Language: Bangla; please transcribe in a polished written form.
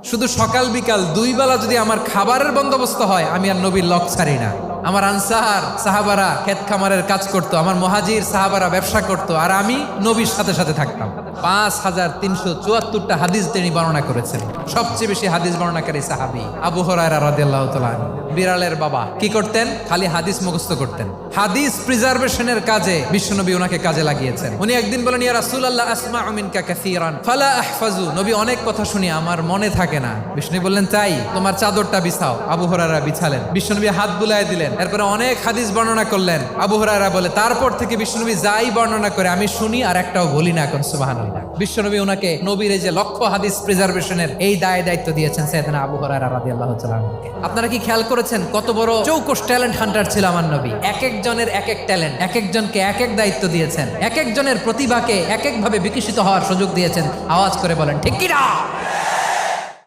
শুধু সকাল বিকাল দুই বেলা যদি আমার খাবারের বন্দোবস্ত হয়, আমি আর নবীর লক ছাড়ি না। আমার আনসার সাহাবারা ক্ষেত খামারের কাজ করতো, আমার মুহাজির সাহাবারা ব্যবসা করতো, আর আমি নবীর সাথে সাথে থাকতাম। 5374টা হাদিস তিনি বর্ণনা করেছেন। সবচেয়ে বেশি হাদিস বর্ণনাকারী সাহাবী আবু হুরায়রা রাদিয়াল্লাহু তাআলা। বিড়ালের বাবা কি করতেন? খালি হাদিস মুখস্থ করতেন। হাদিস প্রিজার্ভেশনের কাজে বিশ্বনবী ওনাকে কাজে লাগিয়েছেন। উনি একদিন বলেন, ইয়া রাসূলুল্লাহ আসমাউ মিনকা কাসীরান ফালা আহফাজু। নবী, অনেক কথা শুনি, আমার মনে থাকে না। বিশ্বনবী বললেন, তাই তোমার চাদরটা বিছাও। আবু হুরায়রা বিছালেন। বিশ্বনবী হাত বুলায় দিলেন। এরপরে অনেক হাদিস বর্ণনা করলেন। আবু হুরায়রা বলে, তারপর থেকে বিশ্বনবী যাই বর্ণনা করে আমি শুনি আর একটাও বলি না। এখন সুবহানাল্লাহ। বিশ্বনবী ওনাকে নবীর এই যে লক্ষ্য হাদিস প্রিজার্ভেশনের এই দায়িত্ব দিয়েছেন সাইয়েদনা আবু হুরায়রা রাদিয়াল্লাহু তাআলা আনহুকে। আপনারা কি খেয়াল করেছেন কত বড় চৌকস ট্যালেন্ট হান্টার ছিল আমার নবী? এক একজনের এক এক ট্যালেন্ট, এক একজনকে এক এক দায়িত্ব দিয়েছেন, এক একজনের প্রতিভাকে এক একভাবে বিকশিত হওয়ার সুযোগ দিয়েছেন। আওয়াজ করে বলেন ঠিক কি না?